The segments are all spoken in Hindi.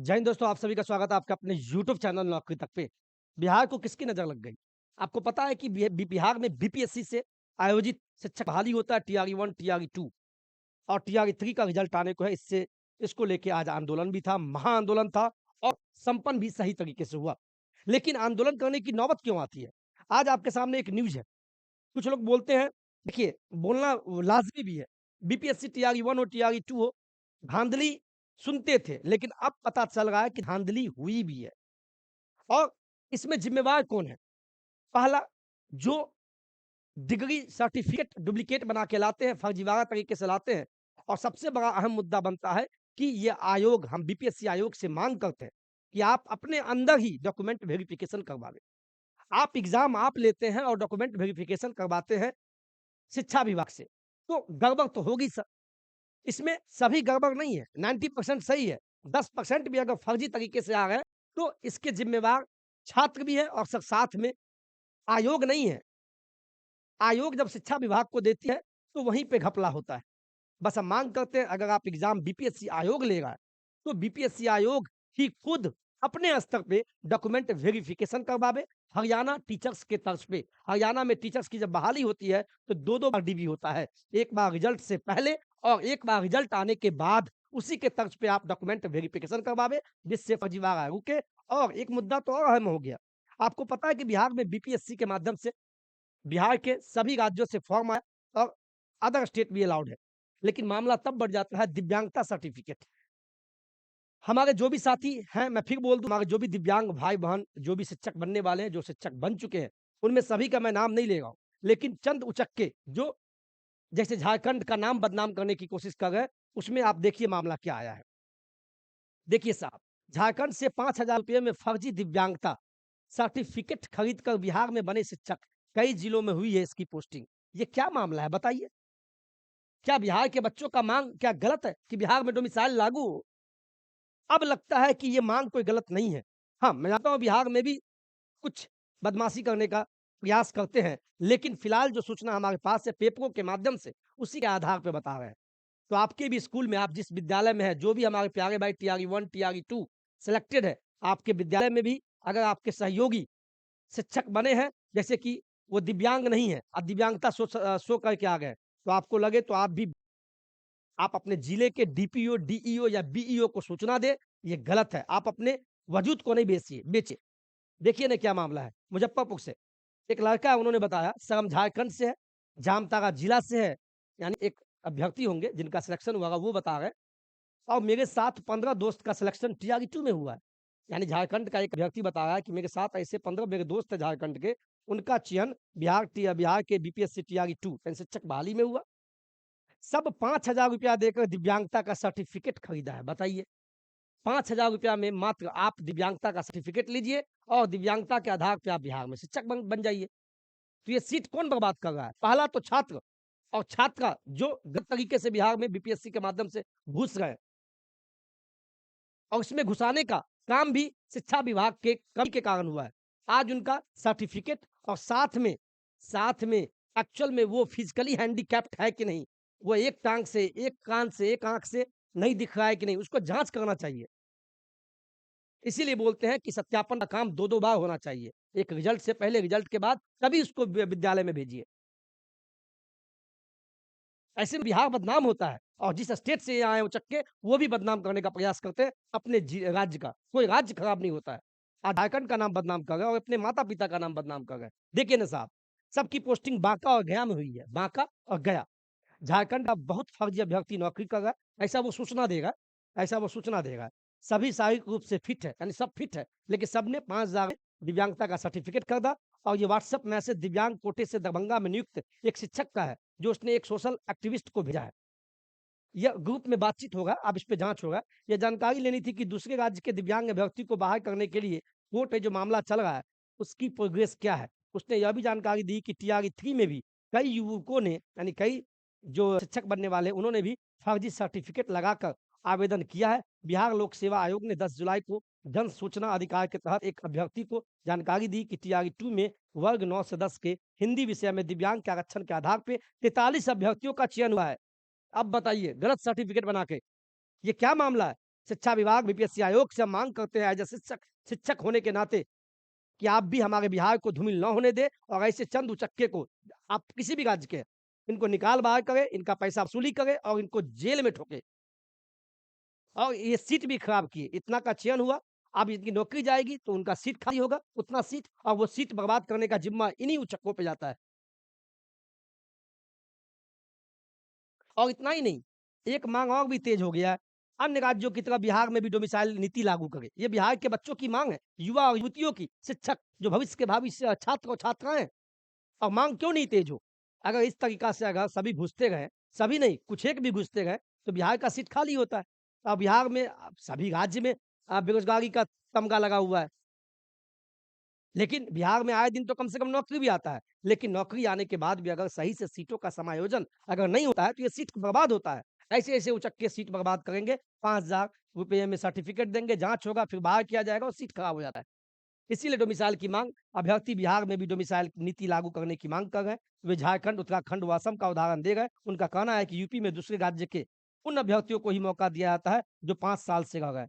जय हिंद दोस्तों, आप सभी का स्वागत है आपके अपने यूट्यूब चैनल नौकरी तक पे। बिहार को किसकी नज़र लग गई? आपको पता है कि बिहार में बीपीएससी से आयोजित शिक्षक बहाली होता है टीआरई 1, टीआरई 2 और टीआरई 3 का रिजल्ट आने को है। इसको लेके आज आंदोलन भी था, महाआंदोलन था और संपन्न भी सही तरीके से हुआ। लेकिन आंदोलन करने की नौबत क्यों आती है? आज आपके सामने एक न्यूज़ है। कुछ लोग बोलते हैं, देखिए बोलना लाज़मी भी है। बीपीएससी टीआरई 1 और टीआरई 2 हो, धांधली सुनते थे, लेकिन अब पता चल रहा है कि धांधली हुई भी है। और इसमें ज़िम्मेवार कौन है? पहला, जो डिग्री सर्टिफ़िकेट डुप्लीकेट बना के लाते हैं, फर्जीवाड़ा तरीके से लाते हैं और सबसे बड़ा अहम मुद्दा बनता है कि ये आयोग हम बीपीएससी आयोग से माँग करते हैं कि आप अपने अंदर ही डॉक्यूमेंट वेरिफ़िकेशन करवावें। आप एग्ज़ाम आप लेते हैं और डॉक्यूमेंट वेरिफ़िकेशन करवाते हैं शिक्षा विभाग से, तो गड़बड़ तो होगी सर। इसमें सभी गड़बड़ नहीं है, 90% सही है। 10% भी अगर फर्जी तरीके से आ गए, तो इसके ज़िम्मेवार छात्र भी हैं और साथ में आयोग नहीं है। आयोग जब शिक्षा विभाग को देती है, तो वहीं पे घपला होता है। बस हम माँग करते हैं अगर आप एग्ज़ाम बीपीएससी आयोग ले रहा है, तो बीपीएससी आयोग ही खुद अपने स्तर पे डॉक्यूमेंट वेरिफ़िकेशन करवावे। हरियाणा टीचर्स के तर्ज पे, हरियाणा में टीचर्स की जब बहाली होती है, तो 2-2 बार डीबी होता है। एक बार रिज़ल्ट से पहले और एक बार रिज़ल्ट आने के बाद, उसी के तर्ज पे आप डॉक्यूमेंट वेरिफ़िकेशन करवावे, जिससे फर्जीवाड़ा रुके। और एक मुद्दा तो और अहम हो गया। आपको पता है कि बिहार में बीपीएससी के माध्यम से बिहार के सभी राज्यों से फॉर्म आया और अदर स्टेट भी अलाउड है। लेकिन मामला तब बढ़ जाता है दिव्यांगता सर्टिफ़िकेट। हमारे जो भी साथी हैं, मैं फिर बोल दूँ, हमारे जो भी दिव्यांग भाई-बहन, जो भी शिक्षक बनने वाले हैं, जो शिक्षक बन चुके हैं, उनमें सभी का मैं नाम नहीं ले रहा हूँ। लेकिन चंद उचक्के जो जैसे झारखंड का नाम बदनाम करने की कोशिश कर रहे हैं, उसमें आप देखिए मामला क्या आया है। देखिए साहब, झारखंड से ₹5000 में फर्जी दिव्यांगता सर्टिफ़िकेट खरीद कर बिहार में बने शिक्षक, कई जिलों में हुई है इसकी पोस्टिंग। ये क्या मामला है बताइए? क्या बिहार के बच्चों का माँग क्या गलत है कि बिहार में डोमिसाइल लागू हो? अब लगता है कि ये माँग कोई गलत नहीं है। हाँ, मैं जानता हूँ बिहार में भी कुछ बदमाशी करने का प्रयास करते हैं, लेकिन फिलहाल जो सूचना हमारे पास है पेपरों के माध्यम से, उसी के आधार पे बता रहे हैं। तो आपके भी स्कूल में आप जिस विद्यालय में हैं, जो भी हमारे प्यारे भाई टीआरई 1, टीआरई 2 सिलेक्टेड है, आपके विद्यालय में भी अगर आपके सहयोगी शिक्षक बने हैं, जैसे कि वो दिव्यांग नहीं है, अब दिव्यांगता शो करके आ गए, तो आपको लगे तो आप अपने जिले के डीपीओ, डीईओ या बीईओ को सूचना दें, ये गलत है। आप अपने वजूद को नहीं बेचिए। देखिए ना क्या मामला है, मुज़फ्फरपुर से एक लड़का है उन्होंने बताया सर हम झारखंड से हैं, जामताड़ा जिला से है, यानी एक अभ्यर्थी होंगे जिनका सिलेक्शन हुआ होगा वो बता रहे हैं और मेरे साथ 15 दोस्त का सिलेक्शन टीआरई 2 में हुआ है। यानी झारखंड का एक अभ्यर्थी बता रहा है कि मेरे साथ ऐसे 15 मेरे दोस्त हैं झारखंड के, उनका चयन बिहार के बीपीएससी टीआरई 2 यानी शिक्षक बहाली में हुआ। सब ₹5000 देकर दिव्यांगता का सर्टिफ़िकेट खरीदा है, बताइए। ₹5000 में मात्र आप दिव्यांगता का सर्टिफ़िकेट लीजिए और दिव्यांगता के आधार पे आप बिहार में शिक्षक बन बन जाइए। तो ये सीट कौन बर्बाद कर रहा है? पहला तो छात्र और छात्रा जो गलत तरीके से बिहार में बीपीएससी के माध्यम से घुस गए और इसमें घुसाने का काम भी शिक्षा विभाग के कमी के कारण हुआ है। आज उनका सर्टिफ़िकेट और साथ में एक्चुअल में वो फिज़िकली हैंडीकैप्ड है कि नहीं? वो एक टाँग से, एक कान से, एक आँख से नहीं दिख रहा है कि नहीं? उसको जाँच करना चाहिए। इसीलिए बोलते हैं कि सत्यापन का काम 2-2 बार होना चाहिए। एक रिज़ल्ट से पहले, रिज़ल्ट के बाद, तभी उसको विद्यालय में भेजिए। ऐसे में बिहार बदनाम होता है और जिस स्टेट से ये आए उचक्के, वो भी बदनाम करने का प्रयास करते हैं अपने राज्य का। कोई राज्य खराब नहीं होता है। आज झारखंड का नाम बदनाम कर रहे हैं और अपने माता-पिता का नाम बदनाम कर रहे हैं। देखिए ना साहब, सबकी पोस्टिंग बांका और गया में हुई है। बांका और गया। झारखंड का बहुत फर्जी अभ्यर्थी नौकरी कर रहा है, ऐसा वो सूचना देगा। सभी शारीरिक रूप से फिट है, यानी सब फिट है, लेकिन सबने 5000 दिव्यांगता का सर्टिफ़िकेट खरीदा और ये व्हाट्सएप मैसेज दिव्यांग कोटे से दरभंगा में नियुक्त एक शिक्षक का है, जो उसने एक सोशल एक्टिविस्ट को भेजा है। यह ग्रुप में बातचीत होगा, अब इस पे जाँच होगा। ये जानकारी लेनी थी कि दूसरे राज्य के दिव्यांग अभ्यर्थी को बाहर करने के लिए कोर्ट में जो मामला चल रहा है, उसकी प्रोग्रेस क्या है? उसने यह भी जानकारी दी कि टीआरई 3 में भी कई युवकों ने यानी कई जो शिक्षक बनने वाले उन्होंने भी फर्जी सर्टिफ़िकेट लगाकर आवेदन किया है। बिहार लोक सेवा आयोग ने 10 जुलाई को जन सूचना अधिकार के तहत एक अभ्यर्थी को जानकारी दी कि टीआरई 2 में वर्ग 9 से 10 के हिंदी विषय में दिव्यांग के आरक्षण के आधार पे 43 अभ्यर्थियों का चयन हुआ है। अब बताइए गलत सर्टिफ़िकेट बना के, ये क्या मामला है? शिक्षा विभाग, बीपीएससी आयोग से हम माँग करते हैं एज़ अ शिक्षक होने के नाते कि आप भी हमारे बिहार को धूमिल न होने दें और ऐसे चंद उचक्के को आप किसी भी राज्य के, इनको निकाल बाहर करें, इनका पैसा वसूली करें और इनको जेल में ठोकें। और ये सीट भी खराब किए, इतना का चयन हुआ, अब इनकी नौकरी जाएगी तो उनका सीट खाली होगा, उतना सीट और वो सीट बर्बाद करने का ज़िम्मा इन्हीं उचक्कों पे जाता है। और इतना ही नहीं, एक माँग और भी तेज़ हो गया है, अन्य राज्यों की तरह बिहार में भी डोमिसाइल नीति लागू करें। ये बिहार के बच्चों की माँग है, युवा और युवतियों की, शिक्षक जो भविष्य के भावी छात्र और छात्राएँ हैं। और माँग क्यों नहीं तेज़ हो? अगर इस तरीक़ा से अगर सभी घुसते गए, सभी नहीं, कुछ एक भी घुसते गए, तो बिहार का सीट खाली होता है। और बिहार में सभी राज्य में बेरोज़गारी का तमगा लगा हुआ है। लेकिन बिहार में आए दिन तो कम से कम नौकरी भी आता है। लेकिन नौकरी आने के बाद भी अगर सही से सीटों का समायोजन अगर नहीं होता है, तो ये सीट बर्बाद होता है। ऐसे-ऐसे उचक्के सीट बर्बाद करेंगे, 5,000 रुपये में सर्टिफ़िकेट देंगे, जाँच होगा, फिर बाहर किया जाएगा और सीट खराब हो जाता है। इसीलिए डोमिसाइल की माँग अभ्यर्थी बिहार में भी डोमिसाइल नीति लागू करने की माँग कर रहे हैं। वे झारखंड, उत्तराखंड व असम का उदाहरण दे रहे हैं। उनका कहना है कि यूपी में दूसरे राज्य के उन अभ्यर्थियों को ही मौका दिया जाता है, जो 5 साल से रह गए।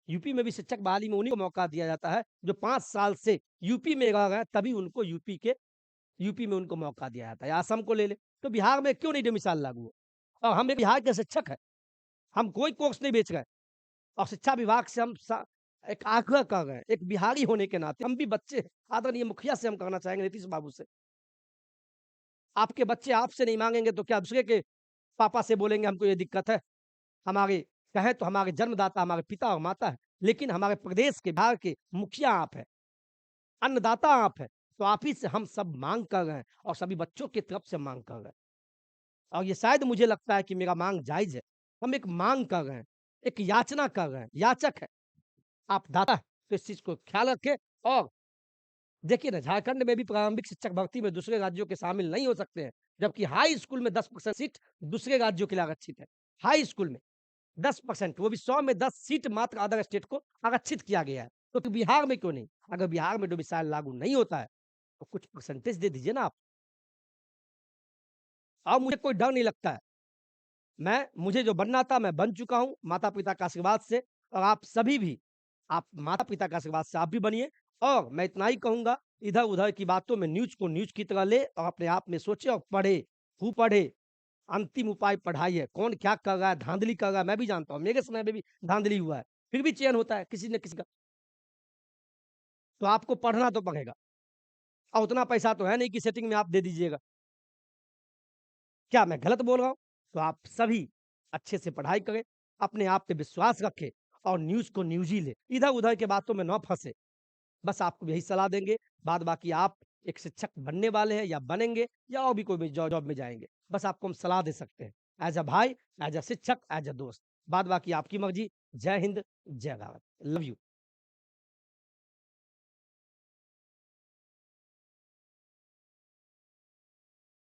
यूपी में भी शिक्षक बहाली में उन्हीं को मौका दिया जाता है, जो 5 साल से यूपी में रह गए, तभी उनको यूपी में उनको मौका दिया जाता है। या असम को ले लें, तो बिहार में क्यों नहीं डोमिसाइल लागू हो? और हम एक बिहार के शिक्षक हैं, हम कोई कोर्स नहीं बेच रहे हैं। और शिक्षा विभाग से हम एक आग्रह कर रहे हैं, एक बिहारी होने के नाते हम भी बच्चे हैं। आदरणीय मुखिया से हम कहना चाहेंगे, नीतीश बाबू से, आपके बच्चे आपसे नहीं माँगेंगे तो क्या दूसरे के पापा से बोलेंगे हमको ये दिक्कत है? हमारे कहें तो हमारे जन्मदाता हमारे पिता और माता हैं, लेकिन हमारे प्रदेश के, बिहार के मुखिया आप हैं, अन्नदाता आप हैं, तो आप ही से हम सब माँग कर रहे हैं और सभी बच्चों की तरफ से माँग कर रहे हैं। और ये शायद मुझे लगता है कि मेरा माँग जायज़ है। हम एक माँग कर रहे हैं, एक याचना कर रहे हैं, याचक हैं, आप दाता हैं, तो इस चीज़ को ख्याल रखें। और देखिए ना, झारखंड में भी प्रारंभिक शिक्षक भर्ती में दूसरे राज्यों के शामिल नहीं हो सकते हैं, जबकि हाई स्कूल में 10% सीट दूसरे राज्यों के लिए आरक्षित है। हाई स्कूल में 10%, वो भी 100 में 10 सीट मात्र अदर स्टेट को आरक्षित किया गया है। तो फिर बिहार में क्यों नहीं? अगर बिहार में डोमिसाइल लागू नहीं होता है, तो कुछ परसेंटेज दे दीजिए ना आप। अब मुझे कोई डर नहीं लगता है। मुझे जो बनना था मैं बन चुका हूँ, माता-पिता का आशीर्वाद से। और आप सभी भी, आप माता-पिता के आशीर्वाद से आप भी बनिए। और मैं इतना ही कहूँगा, इधर-उधर की बातों में न्यूज़ को न्यूज़ की तरह ले और अपने आप में सोचे और पढ़े, खूब पढ़े। अंतिम उपाय पढ़ाई है। कौन क्या कर रहा है, धाँधली कर रहा है, मैं भी जानता हूँ। मेरे समय में भी धाँधली हुआ है, फिर भी चयन होता है किसी न किसी का। तो आपको पढ़ना तो पड़ेगा और उतना पैसा तो है नहीं कि सेटिंग में आप दे दीजिएगा। क्या मैं गलत बोल रहा हूँ? तो आप सभी अच्छे से पढ़ाई करें, अपने आप पे विश्वास रखें और न्यूज़ को न्यूज़ ही लें। इधर-उधर के बातों में ना फँसे। बस आपको यही सलाह देंगे, बाद बाकी आप एक शिक्षक बनने वाले हैं या बनेंगे या और भी कोई भी जॉब में जाएँगे। बस आपको हम सलाह दे सकते हैं। ऐज़ अ भाई, ऐज़ अ शिक्षक, ऐज़ अ दोस्त। बाद बाकी आपकी मर्ज़ी। जय हिंद, जय भारत। Love you.